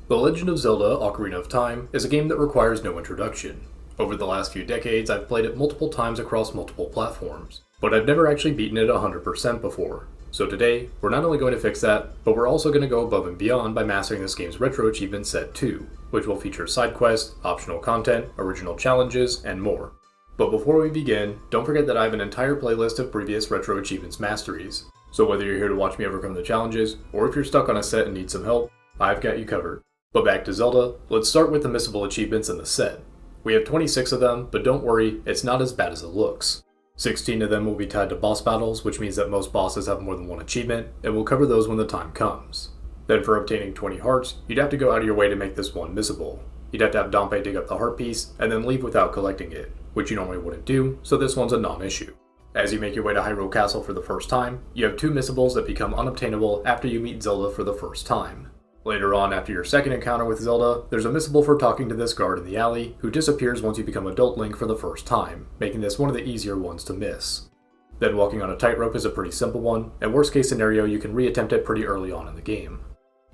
The Legend of Zelda: Ocarina of Time is a game that requires no introduction. Over the last few decades, I've played it multiple times across multiple platforms, but I've never actually beaten it 100% before. So today, we're not only going to fix that, but we're also going to go above and beyond by mastering this game's Retro Achievement Set 2, which will feature side quests, optional content, original challenges, and more. But before we begin, don't forget that I have an entire playlist of previous Retro Achievements masteries. So whether you're here to watch me overcome the challenges, or if you're stuck on a set and need some help, I've got you covered. But back to Zelda, let's start with the Missable achievements in the set. We have 26 of them, but don't worry, it's not as bad as it looks. 16 of them will be tied to boss battles, which means that most bosses have more than one achievement, and we'll cover those when the time comes. Then for obtaining 20 hearts, you'd have to go out of your way to make this one missable. You'd have to have Dompe dig up the heart piece, and then leave without collecting it, which you normally wouldn't do, so this one's a non-issue. As you make your way to Hyrule Castle for the first time, you have 2 missables that become unobtainable after you meet Zelda for the first time. Later on, after your second encounter with Zelda, there's a missable for talking to this guard in the alley, who disappears once you become Adult Link for the first time, making this one of the easier ones to miss. Then walking on a tightrope is a pretty simple one, and worst case scenario you can reattempt it pretty early on in the game.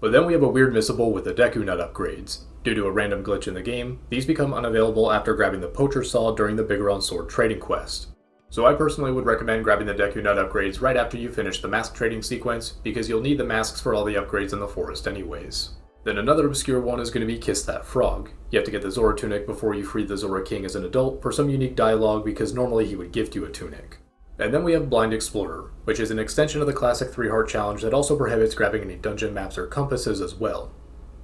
But then we have a weird missable with the Deku nut upgrades. Due to a random glitch in the game, these become unavailable after grabbing the Poacher Saw during the Biggoron Sword trading quest. So I personally would recommend grabbing the Deku Nut upgrades right after you finish the mask trading sequence, because you'll need the masks for all the upgrades in the forest anyways. Then another obscure one is going to be Kiss That Frog. You have to get the Zora tunic before you free the Zora King as an adult for some unique dialogue, because normally he would gift you a tunic. And then we have Blind Explorer, which is an extension of the classic 3-heart challenge that also prohibits grabbing any dungeon maps or compasses as well.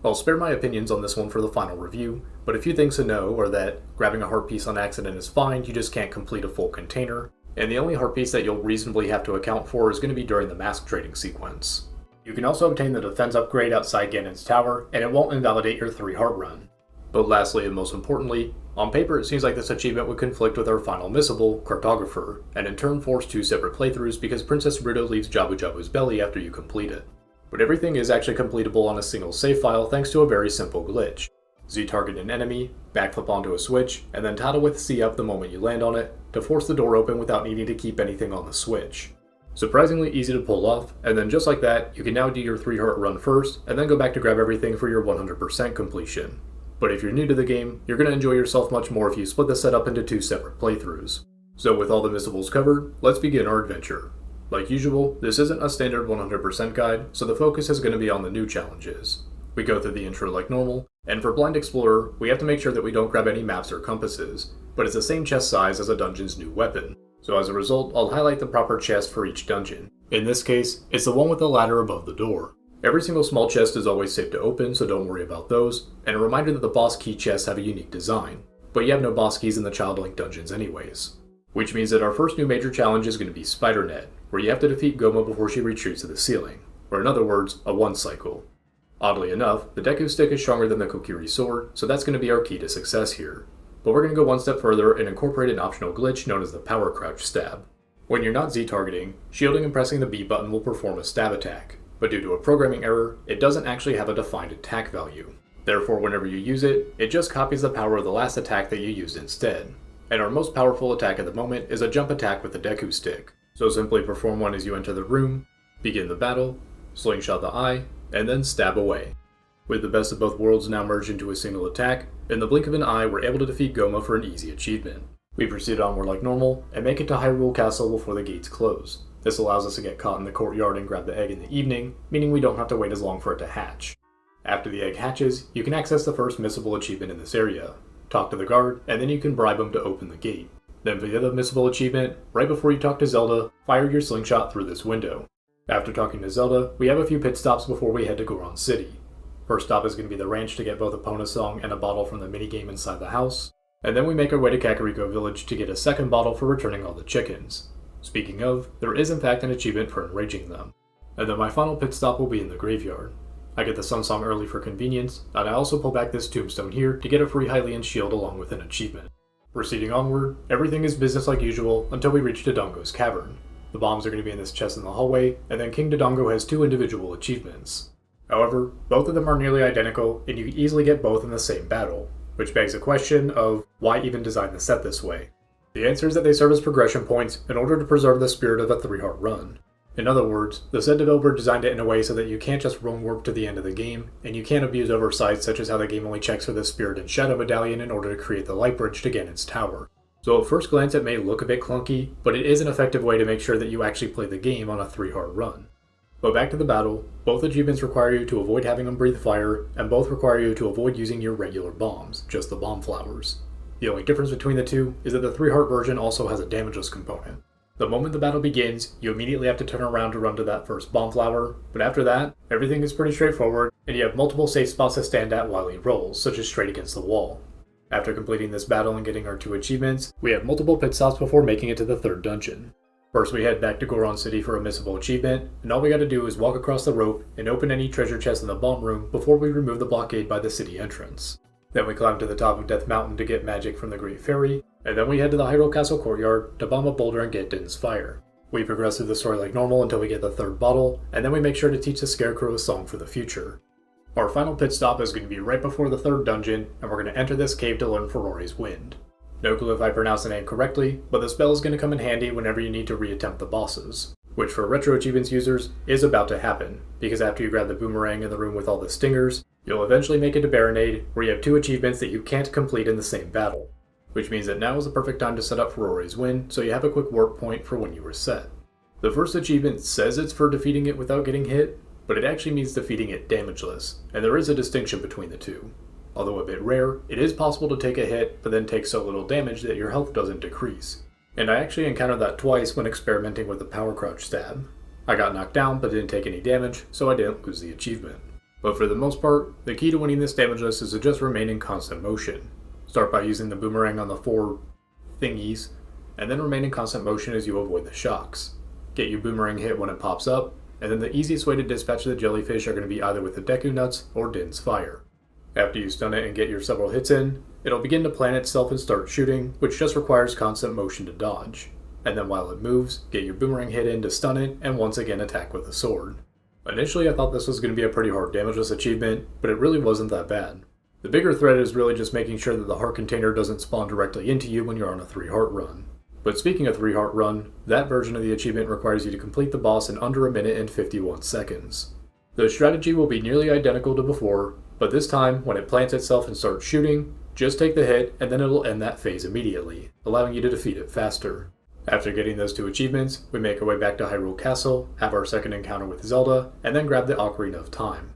I'll spare my opinions on this one for the final review, but a few things to know are that grabbing a heart piece on accident is fine, you just can't complete a full container, and the only heart piece that you'll reasonably have to account for is going to be during the mask trading sequence. You can also obtain the defense upgrade outside Ganon's tower, and it won't invalidate your 3-heart run. But lastly and most importantly, on paper it seems like this achievement would conflict with our final missable, Cartographer, and in turn force 2 separate playthroughs because Princess Gerudo leaves Jabu Jabu's belly after you complete it. But everything is actually completable on a single save file thanks to a very simple glitch. Z-target an enemy, backflip onto a switch, and then toggle with C up the moment you land on it to force the door open without needing to keep anything on the switch. Surprisingly easy to pull off, and then just like that, you can now do your 3-heart run first, and then go back to grab everything for your 100% completion. But if you're new to the game, you're going to enjoy yourself much more if you split the set up into 2 separate playthroughs. So with all the missables covered, let's begin our adventure. Like usual, this isn't a standard 100% guide, so the focus is going to be on the new challenges. We go through the intro like normal, and for Blind Explorer, we have to make sure that we don't grab any maps or compasses, but it's the same chest size as a dungeon's new weapon. So as a result, I'll highlight the proper chest for each dungeon. In this case, it's the one with the ladder above the door. Every single small chest is always safe to open, so don't worry about those, and a reminder that the boss key chests have a unique design, but you have no boss keys in the Child Link dungeons anyways. Which means that our first new major challenge is going to be Spider Net, where you have to defeat Goma before she retreats to the ceiling, or in other words, a 1 cycle. Oddly enough, the Deku stick is stronger than the Kokiri sword, so that's going to be our key to success here. But we're going to go one step further and incorporate an optional glitch known as the Power Crouch Stab. When you're not Z-targeting, shielding and pressing the B button will perform a stab attack, but due to a programming error, it doesn't actually have a defined attack value. Therefore, whenever you use it, it just copies the power of the last attack that you used instead. And our most powerful attack at the moment is a jump attack with the Deku stick. So simply perform one as you enter the room, begin the battle, slingshot the eye, and then stab away. With the best of both worlds now merged into a single attack, in the blink of an eye we're able to defeat Goma for an easy achievement. We proceed onward like normal, and make it to Hyrule Castle before the gates close. This allows us to get caught in the courtyard and grab the egg in the evening, meaning we don't have to wait as long for it to hatch. After the egg hatches, you can access the first missable achievement in this area. Talk to the guard, and then you can bribe him to open the gate. Then for the other missable achievement, right before you talk to Zelda, fire your slingshot through this window. After talking to Zelda, we have a few pit stops before we head to Goron City. First stop is going to be the ranch to get both a Pona Song and a bottle from the minigame inside the house, and then we make our way to Kakariko Village to get a second bottle for returning all the chickens. Speaking of, there is in fact an achievement for enraging them. And then my final pit stop will be in the graveyard. I get the Sun Song early for convenience, and I also pull back this tombstone here to get a free Hylian shield along with an achievement. Proceeding onward, everything is business like usual until we reach Dodongo's Cavern. The bombs are going to be in this chest in the hallway, and then King Dodongo has 2 individual achievements. However, both of them are nearly identical, and you can easily get both in the same battle, which begs the question of why even design the set this way. The answer is that they serve as progression points in order to preserve the spirit of a 3-heart run. In other words, the said developer designed it in a way so that you can't just roam warp to the end of the game, and you can't abuse oversights such as how the game only checks for the Spirit and Shadow Medallion in order to create the light bridge to Ganon's tower. So at first glance it may look a bit clunky, but it is an effective way to make sure that you actually play the game on a 3-heart run. But back to the battle, both achievements require you to avoid having them breathe fire, and both require you to avoid using your regular bombs, just the bomb flowers. The only difference between the two is that the 3-heart version also has a damageless component. The moment the battle begins, you immediately have to turn around to run to that first bomb flower, but after that, everything is pretty straightforward, and you have multiple safe spots to stand at while he rolls, such as straight against the wall. After completing this battle and getting our 2 achievements, we have multiple pit stops before making it to the 3rd dungeon. First we head back to Goron City for a Missable achievement, and all we gotta do is walk across the rope and open any treasure chest in the bomb room before we remove the blockade by the city entrance. Then we climb to the top of Death Mountain to get magic from the Great Fairy, and then we head to the Hyrule Castle courtyard to bomb a boulder and get Din's Fire. We progress through the story like normal until we get the 3rd bottle, and then we make sure to teach the Scarecrow a song for the future. Our final pit stop is going to be right before the 3rd dungeon, and we're going to enter this cave to learn Ferori's Wind. No clue if I pronounce the name correctly, but the spell is going to come in handy whenever you need to reattempt the bosses, which for RetroAchievements users is about to happen, because after you grab the boomerang in the room with all the stingers, you'll eventually make it to Baronade, where you have 2 achievements that you can't complete in the same battle, which means that now is the perfect time to set up Ferori's Wind so you have a quick warp point for when you reset. The first achievement says it's for defeating it without getting hit, but it actually means defeating it damageless, and there is a distinction between the two. Although a bit rare, it is possible to take a hit, but then take so little damage that your health doesn't decrease. And I actually encountered that twice when experimenting with the power crouch stab. I got knocked down but didn't take any damage, so I didn't lose the achievement. But for the most part, the key to winning this damageless is to just remain in constant motion. Start by using the boomerang on the 4 thingies, and then remain in constant motion as you avoid the shocks. Get your boomerang hit when it pops up, and then the easiest way to dispatch the jellyfish are going to be either with the Deku Nuts or Din's Fire. After you stun it and get your several hits in, it'll begin to plant itself and start shooting, which just requires constant motion to dodge. And then while it moves, get your boomerang hit in to stun it, and once again attack with a sword. Initially I thought this was going to be a pretty hard damageless achievement, but it really wasn't that bad. The bigger threat is really just making sure that the heart container doesn't spawn directly into you when you're on a 3-heart run. But speaking of 3-heart run, that version of the achievement requires you to complete the boss in under 1 minute and 51 seconds. The strategy will be nearly identical to before, but this time, when it plants itself and starts shooting, just take the hit and then it'll end that phase immediately, allowing you to defeat it faster. After getting those 2 achievements, we make our way back to Hyrule Castle, have our second encounter with Zelda, and then grab the Ocarina of Time.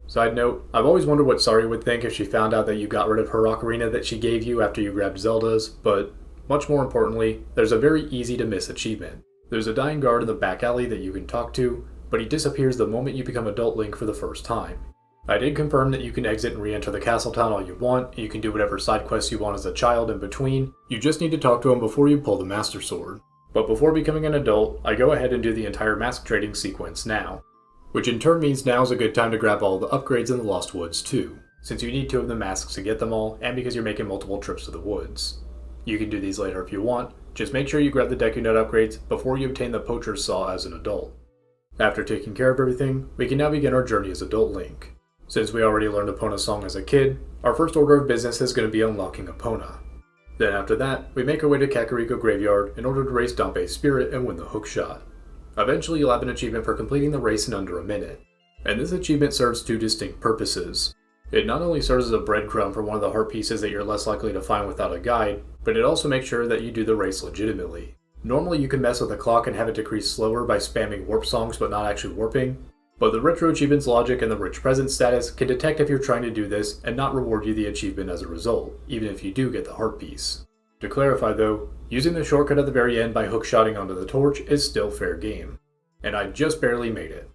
Side note, I've always wondered what Sari would think if she found out that you got rid of her ocarina that she gave you after you grabbed Zelda's, but much more importantly, there's a very easy to miss achievement. There's a dying guard in the back alley that you can talk to, but he disappears the moment you become Adult Link for the first time. I did confirm that you can exit and re-enter the castle town all you want, and you can do whatever side quests you want as a child in between. You just need to talk to him before you pull the Master Sword. But before becoming an adult, I go ahead and do the entire mask trading sequence now. Which in turn means now is a good time to grab all the upgrades in the Lost Woods too, since you need 2 of the masks to get them all, and because you're making multiple trips to the woods. You can do these later if you want, just make sure you grab the Deku Nut upgrades before you obtain the Poacher's Saw as an adult. After taking care of everything, we can now begin our journey as Adult Link. Since we already learned Epona's song as a kid, our first order of business is going to be unlocking Epona. Then after that, we make our way to Kakariko Graveyard in order to race Dampé's spirit and win the hookshot. Eventually you'll have an achievement for completing the race in under 1 minute. And this achievement serves 2 distinct purposes. It not only serves as a breadcrumb for one of the heart pieces that you're less likely to find without a guide, but it also makes sure that you do the race legitimately. Normally you can mess with the clock and have it decrease slower by spamming warp songs but not actually warping, but the RetroAchievements logic and the rich present status can detect if you're trying to do this and not reward you the achievement as a result, even if you do get the heart piece. To clarify though, using the shortcut at the very end by hookshotting onto the torch is still fair game. And I just barely made it.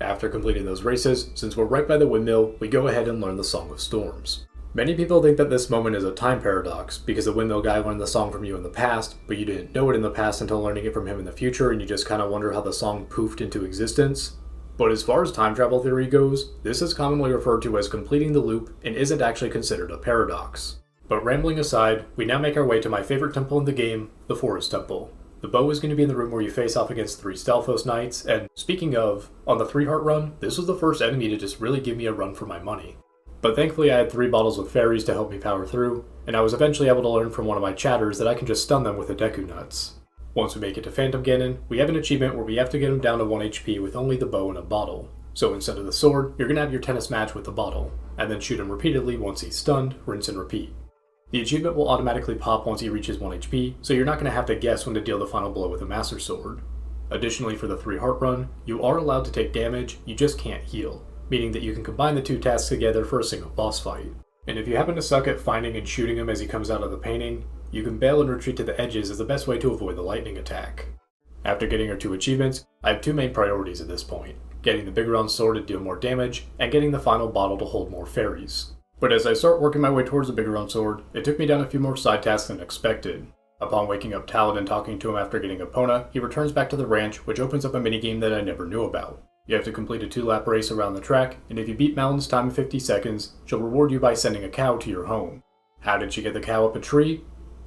After completing those races, since we're right by the windmill, we go ahead and learn the Song of Storms. Many people think that this moment is a time paradox, because the windmill guy learned the song from you in the past, but you didn't know it in the past until learning it from him in the future, and you just kinda wonder how the song poofed into existence. But as far as time travel theory goes, this is commonly referred to as completing the loop and isn't actually considered a paradox. But rambling aside, we now make our way to my favorite temple in the game, the Forest Temple. The bow is going to be in the room where you face off against 3 Stalfos Knights, and speaking of, on the 3-heart run, this was the first enemy to just really give me a run for my money. But thankfully I had 3 bottles with fairies to help me power through, and I was eventually able to learn from one of my chatters that I can just stun them with the Deku Nuts. Once we make it to Phantom Ganon, we have an achievement where we have to get him down to 1 HP with only the bow and a bottle. So instead of the sword, you're going to have your tennis match with the bottle, and then shoot him repeatedly once he's stunned, rinse and repeat. The achievement will automatically pop once he reaches 1 HP, so you're not going to have to guess when to deal the final blow with a Master Sword. Additionally, for the 3 heart run, you are allowed to take damage, you just can't heal, meaning that you can combine the 2 tasks together for a single boss fight. And if you happen to suck at finding and shooting him as he comes out of the painting, you can bail and retreat to the edges as the best way to avoid the lightning attack. After getting our 2 achievements, I have 2 main priorities at this point, getting the Biggoron sword to deal more damage, and getting the final bottle to hold more fairies. But as I start working my way towards the Biggoron sword, it took me down a few more side tasks than expected. Upon waking up Talon and talking to him after getting Epona, he returns back to the ranch, which opens up a minigame that I never knew about. You have to complete a 2-lap race around the track, and if you beat Malon's time in 50 seconds, she'll reward you by sending a cow to your home. How did she get the cow up a tree?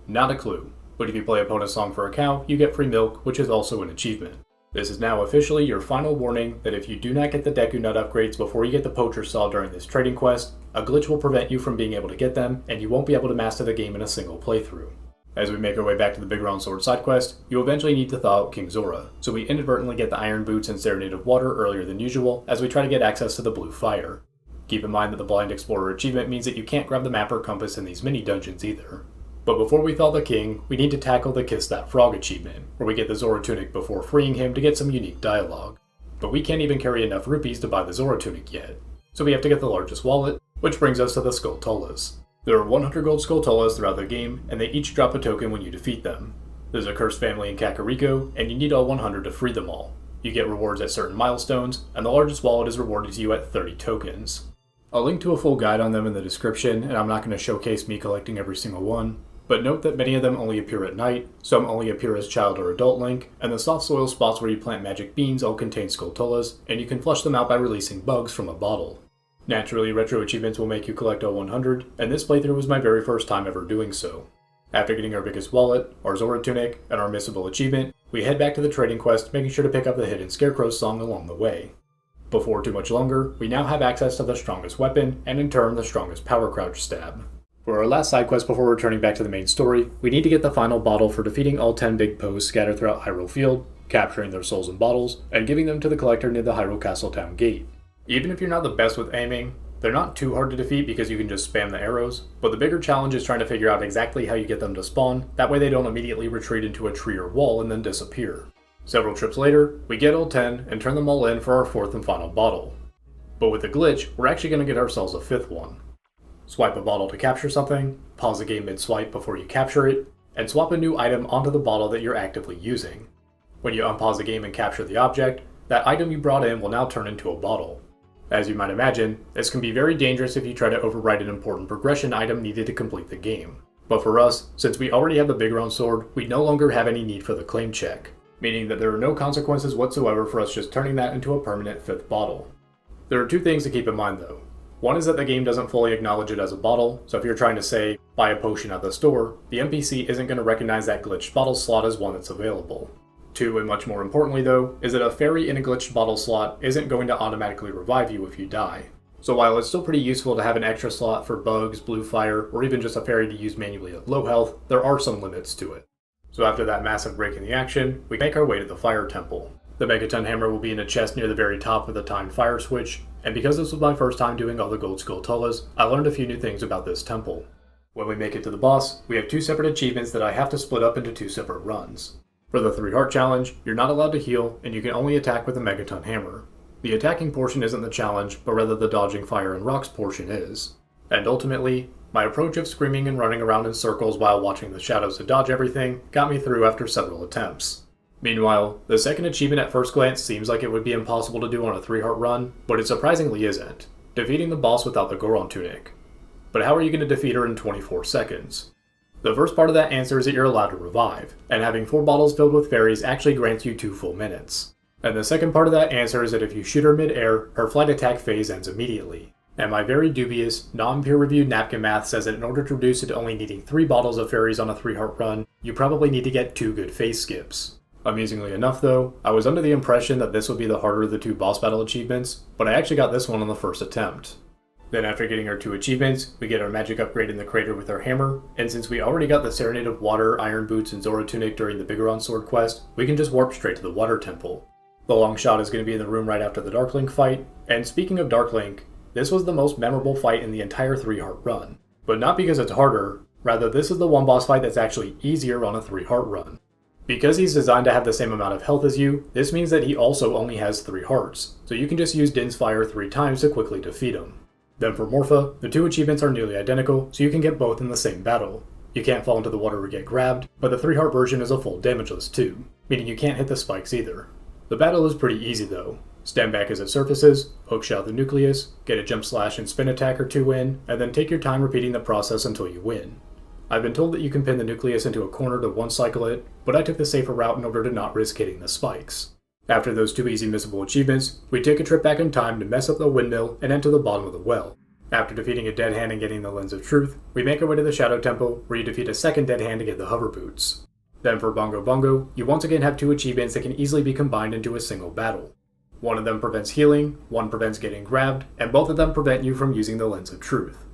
Not a clue. But if you play Epona's song for a cow, you get free milk, which is also an achievement. This is now officially your final warning that if you do not get the Deku Nut upgrades before you get the Poacher Saw during this trading quest, a glitch will prevent you from being able to get them, and you won't be able to master the game in a single playthrough. As we make our way back to the Biggoron Sword side quest, you eventually need to thaw out King Zora, so we inadvertently get the Iron Boots and Serenade of Water earlier than usual as we try to get access to the Blue Fire. Keep in mind that the Blind Explorer achievement means that you can't grab the map or compass in these mini dungeons either. But before we thaw the king, we need to tackle the Kiss That Frog achievement, where we get the Zora Tunic before freeing him to get some unique dialogue. But we can't even carry enough rupees to buy the Zora Tunic yet, so we have to get the largest wallet, which brings us to the Skulltulas. There are 100 gold Skulltulas throughout the game, and they each drop a token when you defeat them. There's a cursed family in Kakariko, and you need all 100 to free them all. You get rewards at certain milestones, and the largest wallet is rewarded to you at 30 tokens. I'll link to a full guide on them in the description, and I'm not going to showcase me collecting every single one. But note that many of them only appear at night, some only appear as child or adult Link, and the soft soil spots where you plant magic beans all contain Skulltulas, and you can flush them out by releasing bugs from a bottle. Naturally, Retro Achievements will make you collect all 100, and this playthrough was my very first time ever doing so. After getting our biggest wallet, our Zora Tunic, and our Missable achievement, we head back to the trading quest, making sure to pick up the hidden Scarecrow song along the way. Before too much longer, we now have access to the strongest weapon, and in turn the strongest power crouch stab. For our last side quest before returning back to the main story, we need to get the final bottle for defeating all 10 big Poes scattered throughout Hyrule Field, capturing their souls in bottles, and giving them to the collector near the Hyrule Castle Town Gate. Even if you're not the best with aiming, they're not too hard to defeat because you can just spam the arrows, but the bigger challenge is trying to figure out exactly how you get them to spawn, that way they don't immediately retreat into a tree or wall and then disappear. Several trips later, we get all 10 and turn them all in for our 4th and final bottle. But with the glitch, we're actually going to get ourselves a 5th one. Swipe a bottle to capture something, pause the game mid-swipe before you capture it, and swap a new item onto the bottle that you're actively using. When you unpause the game and capture the object, that item you brought in will now turn into a bottle. As you might imagine, this can be very dangerous if you try to overwrite an important progression item needed to complete the game. But for us, since we already have the Biggoron sword, we no longer have any need for the claim check, meaning that there are no consequences whatsoever for us just turning that into a permanent 5th bottle. There are 2 things to keep in mind though. One is that the game doesn't fully acknowledge it as a bottle, so if you're trying to say, buy a potion at the store, the NPC isn't going to recognize that glitched bottle slot as one that's available. 2, and much more importantly though, is that a fairy in a glitched bottle slot isn't going to automatically revive you if you die. So while it's still pretty useful to have an extra slot for bugs, blue fire, or even just a fairy to use manually at low health, there are some limits to it. So after that massive break in the action, we make our way to the Fire Temple. The Megaton Hammer will be in a chest near the very top of the timed fire switch, and because this was my first time doing all the gold Skulltulas, I learned a few new things about this temple. When we make it to the boss, we have 2 separate achievements that I have to split up into 2 separate runs. For the 3 heart challenge, you're not allowed to heal, and you can only attack with the Megaton Hammer. The attacking portion isn't the challenge, but rather the dodging fire and rocks portion is. And ultimately, my approach of screaming and running around in circles while watching the shadows to dodge everything got me through after several attempts. Meanwhile, the second achievement at first glance seems like it would be impossible to do on a 3-heart run, but it surprisingly isn't. Defeating the boss without the Goron Tunic. But how are you going to defeat her in 24 seconds? The first part of that answer is that you're allowed to revive, and having 4 bottles filled with fairies actually grants you 2 full minutes. And the second part of that answer is that if you shoot her mid-air, her flight attack phase ends immediately. And my very dubious, non-peer-reviewed napkin math says that in order to reduce it to only needing 3 bottles of fairies on a 3-heart run, you probably need to get 2 good phase skips. Amusingly enough though, I was under the impression that this would be the harder of the 2 boss battle achievements, but I actually got this one on the first attempt. Then after getting our 2 achievements, we get our magic upgrade in the crater with our hammer, and since we already got the Serenade of Water, Iron Boots, and Zora Tunic during the Biggoron Sword quest, we can just warp straight to the Water Temple. The long shot is going to be in the room right after the Dark Link fight, and speaking of Dark Link, this was the most memorable fight in the entire 3-heart run. But not because it's harder, rather this is the one boss fight that's actually easier on a 3-heart run. Because he's designed to have the same amount of health as you, this means that he also only has 3 hearts, so you can just use Din's Fire 3 times to quickly defeat him. Then for Morpha, the 2 achievements are nearly identical, so you can get both in the same battle. You can't fall into the water or get grabbed, but the 3-heart version is a full damageless too, meaning you can't hit the spikes either. The battle is pretty easy though. Stand back as it surfaces, hookshot the nucleus, get a jump slash and spin attack or 2 in, and then take your time repeating the process until you win. I've been told that you can pin the nucleus into a corner to one-cycle it, but I took the safer route in order to not risk hitting the spikes. After those 2 easy missable achievements, we take a trip back in time to mess up the windmill and enter the bottom of the well. After defeating a dead hand and getting the Lens of Truth, we make our way to the Shadow Temple, where you defeat a second dead hand to get the hover boots. Then for Bongo Bongo, you once again have 2 achievements that can easily be combined into a single battle. One of them prevents healing, one prevents getting grabbed, and both of them prevent you from using the Lens of Truth.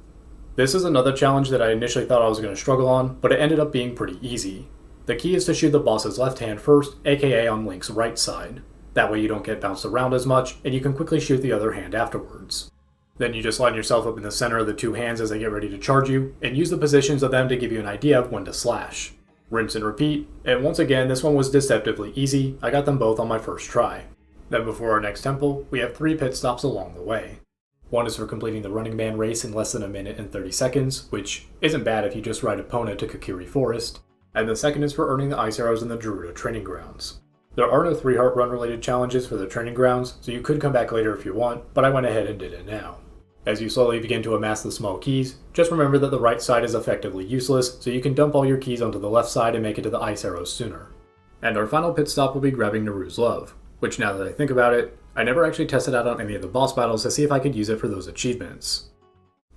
This is another challenge that I initially thought I was going to struggle on, but it ended up being pretty easy. The key is to shoot the boss's left hand first, aka on Link's right side. That way you don't get bounced around as much, and you can quickly shoot the other hand afterwards. Then you just line yourself up in the center of the 2 hands as they get ready to charge you, and use the positions of them to give you an idea of when to slash. Rinse and repeat, and once again this one was deceptively easy, I got them both on my first try. Then before our next temple, we have 3 pit stops along the way. One is for completing the Running Man race in less than 1 minute and 30 seconds, which isn't bad if you just ride Epona to Kokiri Forest, and the second is for earning the Ice Arrows in the Gerudo Training Grounds. There are no 3-heart run related challenges for the Training Grounds, so you could come back later if you want, but I went ahead and did it now. As you slowly begin to amass the small keys, just remember that the right side is effectively useless, so you can dump all your keys onto the left side and make it to the Ice Arrows sooner. And our final pit stop will be grabbing Naru's Love, which now that I think about it, I never actually tested out on any of the boss battles to see if I could use it for those achievements.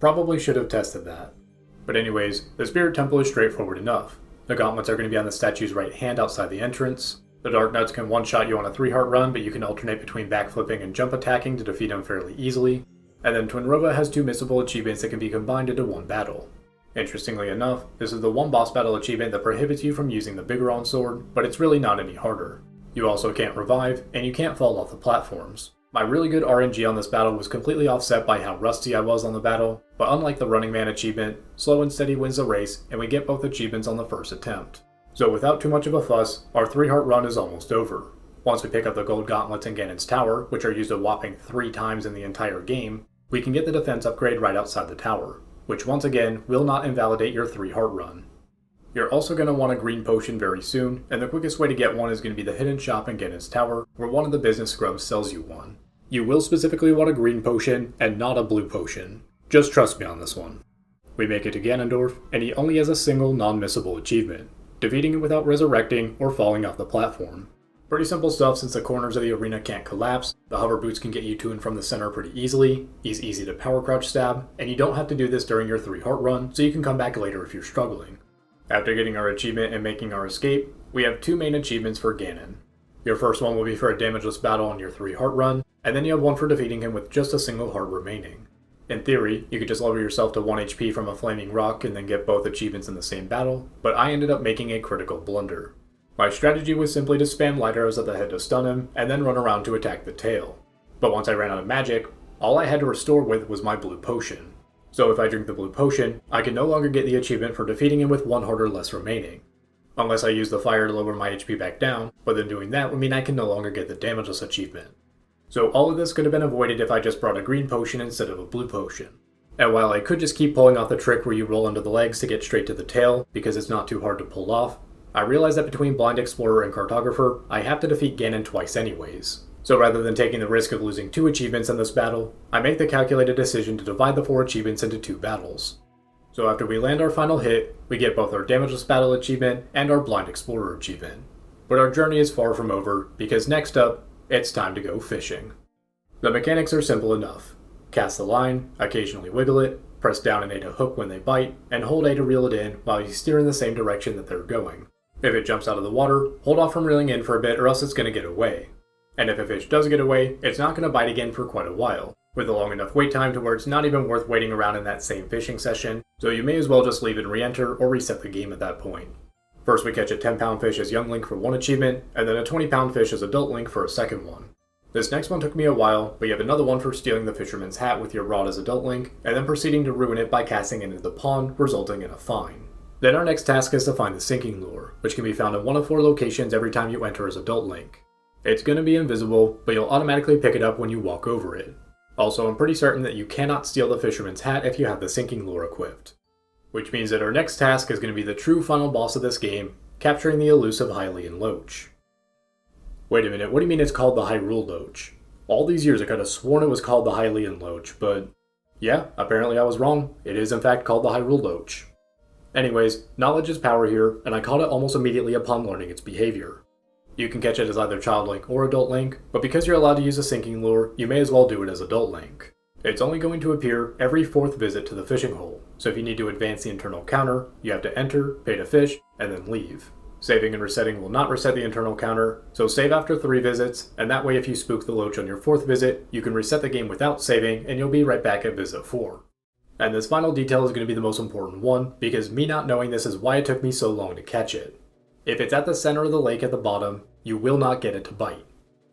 Probably should have tested that. But anyways, the Spirit Temple is straightforward enough. The gauntlets are going to be on the statue's right hand outside the entrance. The Dark Knights can one-shot you on a 3-heart run, but you can alternate between backflipping and jump attacking to defeat them fairly easily. And then Twinrova has 2 missable achievements that can be combined into one battle. Interestingly enough, this is the one boss battle achievement that prohibits you from using the Biggoron sword, but it's really not any harder. You also can't revive, and you can't fall off the platforms. My really good RNG on this battle was completely offset by how rusty I was on the battle, but unlike the Running Man achievement, Slow and Steady wins the race, and we get both achievements on the first attempt. So without too much of a fuss, our 3-heart run is almost over. Once we pick up the gold gauntlets in Ganon's tower, which are used a whopping 3 times in the entire game, we can get the defense upgrade right outside the tower, which once again will not invalidate your 3-heart run. You're also going to want a green potion very soon, and the quickest way to get one is going to be the hidden shop in Ganon's tower, where one of the business scrubs sells you one. You will specifically want a green potion, and not a blue potion. Just trust me on this one. We make it to Ganondorf, and he only has a single non-missable achievement, defeating him without resurrecting or falling off the platform. Pretty simple stuff since the corners of the arena can't collapse, the hover boots can get you to and from the center pretty easily, he's easy to power crouch stab, and you don't have to do this during your 3-heart run, so you can come back later if you're struggling. After getting our achievement and making our escape, we have 2 main achievements for Ganon. Your first one will be for a damageless battle on your 3-heart run, and then you have one for defeating him with just a single heart remaining. In theory, you could just lower yourself to 1 HP from a flaming rock and then get both achievements in the same battle, but I ended up making a critical blunder. My strategy was simply to spam light arrows at the head to stun him, and then run around to attack the tail. But once I ran out of magic, all I had to restore with was my blue potion. So if I drink the blue potion, I can no longer get the achievement for defeating him with 1 heart or less remaining. Unless I use the fire to lower my HP back down, but then doing that would mean I can no longer get the damageless achievement. So all of this could have been avoided if I just brought a green potion instead of a blue potion. And while I could just keep pulling off the trick where you roll under the legs to get straight to the tail, because it's not too hard to pull off, I realized that between Blind Explorer and Cartographer, I have to defeat Ganon twice anyways. So rather than taking the risk of losing 2 achievements in this battle, I make the calculated decision to divide the 4 achievements into 2 battles. So after we land our final hit, we get both our Damageless Battle achievement and our Blind Explorer achievement. But our journey is far from over, because next up, it's time to go fishing. The mechanics are simple enough. Cast the line, occasionally wiggle it, press down and A to hook when they bite, and hold A to reel it in while you steer in the same direction that they're going. If it jumps out of the water, hold off from reeling in for a bit or else it's going to get away. And if a fish does get away, it's not going to bite again for quite a while. with a long enough wait time to where it's not even worth waiting around in that same fishing session, so you may as well just leave and re-enter or reset the game at that point. First we catch a 10-pound fish as young Link for one achievement, and then a 20-pound fish as adult Link for a second one. This next one took me a while, but you have another one for stealing the fisherman's hat with your rod as adult Link, and then proceeding to ruin it by casting it into the pond, resulting in a fine. Then our next task is to find the sinking lure, which can be found in one of 4 locations every time you enter as adult Link. It's going to be invisible, but you'll automatically pick it up when you walk over it. Also, I'm pretty certain that you cannot steal the fisherman's hat if you have the sinking lure equipped. Which means that our next task is going to be the true final boss of this game, capturing the elusive Hylian Loach. Wait a minute, what do you mean it's called the Hyrule Loach? All these years I could have sworn it was called the Hylian Loach, but yeah, apparently I was wrong. It is in fact called the Hyrule Loach. Anyways, knowledge is power here, and I caught it almost immediately upon learning its behavior. You can catch it as either Child Link or Adult Link, but because you're allowed to use a sinking lure, you may as well do it as Adult Link. It's only going to appear every 4th visit to the fishing hole, so if you need to advance the internal counter, you have to enter, pay to fish, and then leave. Saving and resetting will not reset the internal counter, so save after 3 visits, and that way if you spook the Loach on your 4th visit, you can reset the game without saving, and you'll be right back at visit 4. And this final detail is going to be the most important one, because me not knowing this is why it took me so long to catch it. If it's at the center of the lake at the bottom, you will not get it to bite.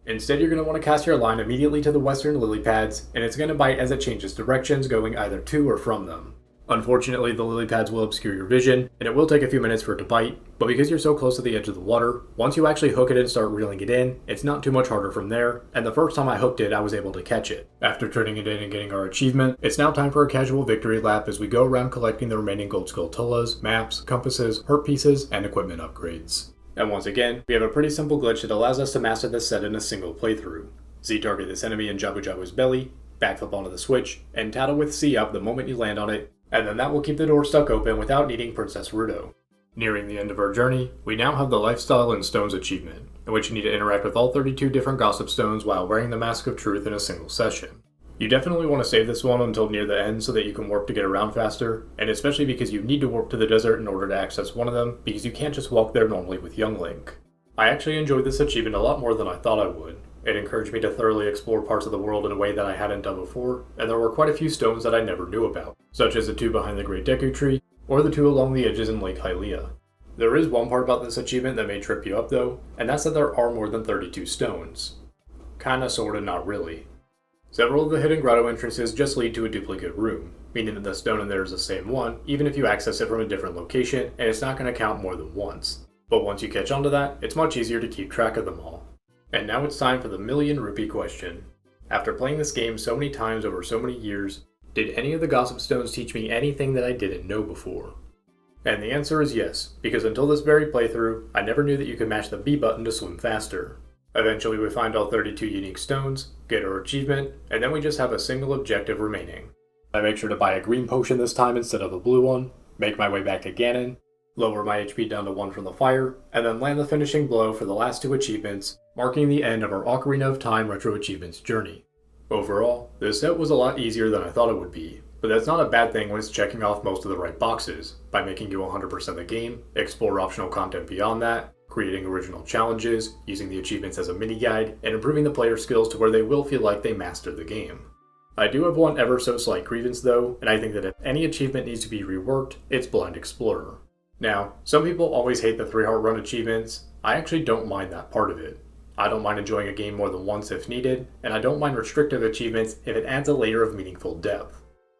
Instead, you're going to want to cast your line immediately to the western lily pads, and it's going to bite as it changes directions going either to or from them. Unfortunately, the lily pads will obscure your vision, and it will take a few minutes for it to bite, but because you're so close to the edge of the water, once you actually hook it and start reeling it in, it's not too much harder from there, and the first time I hooked it, I was able to catch it. After turning it in and getting our achievement, it's now time for a casual victory lap as we go around collecting the remaining gold skulltulas, maps, compasses, hurt pieces, and equipment upgrades. And once again, we have a pretty simple glitch that allows us to master this set in a single playthrough. Z-target this enemy in Jabu Jabu's belly, backflip onto the switch, and tattle with C up the moment you land on it, and then that will keep the door stuck open without needing Princess Gerudo. Nearing the end of our journey, we now have the Lifestyle and Stones achievement, in which you need to interact with all 32 different gossip stones while wearing the Mask of Truth in a single session. You definitely want to save this one until near the end so that you can warp to get around faster, and especially because you need to warp to the desert in order to access one of them, because you can't just walk there normally with young Link. I actually enjoyed this achievement a lot more than I thought I would. It encouraged me to thoroughly explore parts of the world in a way that I hadn't done before, and there were quite a few stones that I never knew about, such as the 2 behind the Great Deku Tree, or the 2 along the edges in Lake Hylia. There is one part about this achievement that may trip you up though, and that's that there are more than 32 stones. Kinda sorta not really. Several of the hidden grotto entrances just lead to a duplicate room, meaning that the stone in there is the same one, even if you access it from a different location, and it's not going to count more than once. But once you catch on to that, it's much easier to keep track of them all. And now it's time for the million rupee question. After playing this game so many times over so many years, did any of the gossip stones teach me anything that I didn't know before? And the answer is yes, because until this very playthrough, I never knew that you could mash the B button to swim faster. Eventually we find all 32 unique stones, get our achievement, and then we just have a single objective remaining. I make sure to buy a green potion this time instead of a blue one, make my way back to Ganon, lower my HP down to 1 from the fire, and then land the finishing blow for the last 2 achievements, marking the end of our Ocarina of Time Retro Achievements journey. Overall, this set was a lot easier than I thought it would be, but that's not a bad thing when it's checking off most of the right boxes, by making you 100% the game, explore optional content beyond that, creating original challenges, using the achievements as a mini-guide, and improving the player skills to where they will feel like they mastered the game. I do have one ever so slight grievance though, and I think that if any achievement needs to be reworked, it's Blind Explorer. Now, some people always hate the 3-heart run achievements. I actually don't mind that part of it. I don't mind enjoying a game more than once if needed, and I don't mind restrictive achievements if it adds a layer of meaningful depth.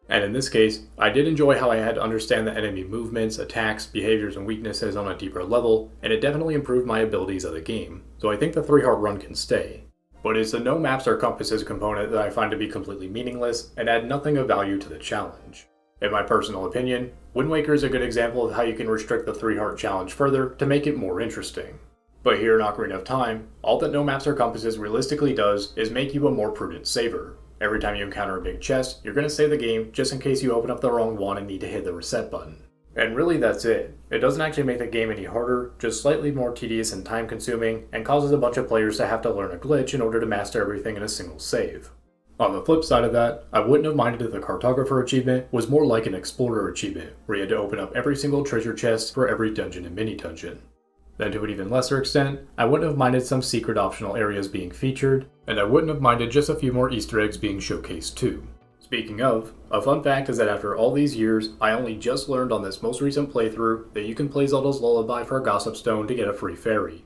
And in this case, I did enjoy how I had to understand the enemy movements, attacks, behaviors, and weaknesses on a deeper level, and it definitely improved my abilities of the game, so I think the 3-heart run can stay. But it's the no maps or compasses component that I find to be completely meaningless and add nothing of value to the challenge. In my personal opinion, Wind Waker is a good example of how you can restrict the 3-heart challenge further to make it more interesting. But here in Ocarina of Time, all that no maps or compasses realistically does is make you a more prudent saver. Every time you encounter a big chest, you're going to save the game just in case you open up the wrong one and need to hit the reset button. And really that's it. It doesn't actually make the game any harder, just slightly more tedious and time consuming, and causes a bunch of players to have to learn a glitch in order to master everything in a single save. On the flip side of that, I wouldn't have minded if the Cartographer achievement was more like an Explorer achievement, where you had to open up every single treasure chest for every dungeon and mini-dungeon. Then to an even lesser extent, I wouldn't have minded some secret optional areas being featured, and I wouldn't have minded just a few more Easter eggs being showcased too. Speaking of, a fun fact is that after all these years, I only just learned on this most recent playthrough that you can play Zelda's Lullaby for a Gossip Stone to get a free fairy.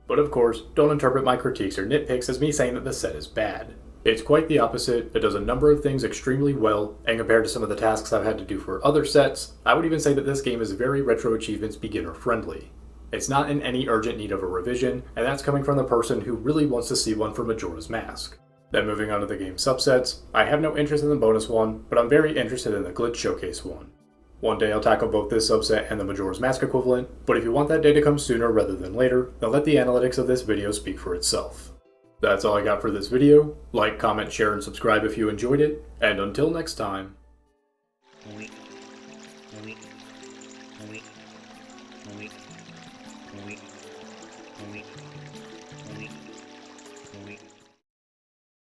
But of course, don't interpret my critiques or nitpicks as me saying that the set is bad. It's quite the opposite. It does a number of things extremely well, and compared to some of the tasks I've had to do for other sets, I would even say that this game is very RetroAchievements beginner friendly. It's not in any urgent need of a revision, and that's coming from the person who really wants to see one for Majora's Mask. Then moving on to the game subsets, I have no interest in the bonus one, but I'm very interested in the glitch showcase one. One day I'll tackle both this subset and the Majora's Mask equivalent, but if you want that day to come sooner rather than later, then let the analytics of this video speak for itself. That's all I got for this video. Like, comment, share, and subscribe if you enjoyed it, and until next time. We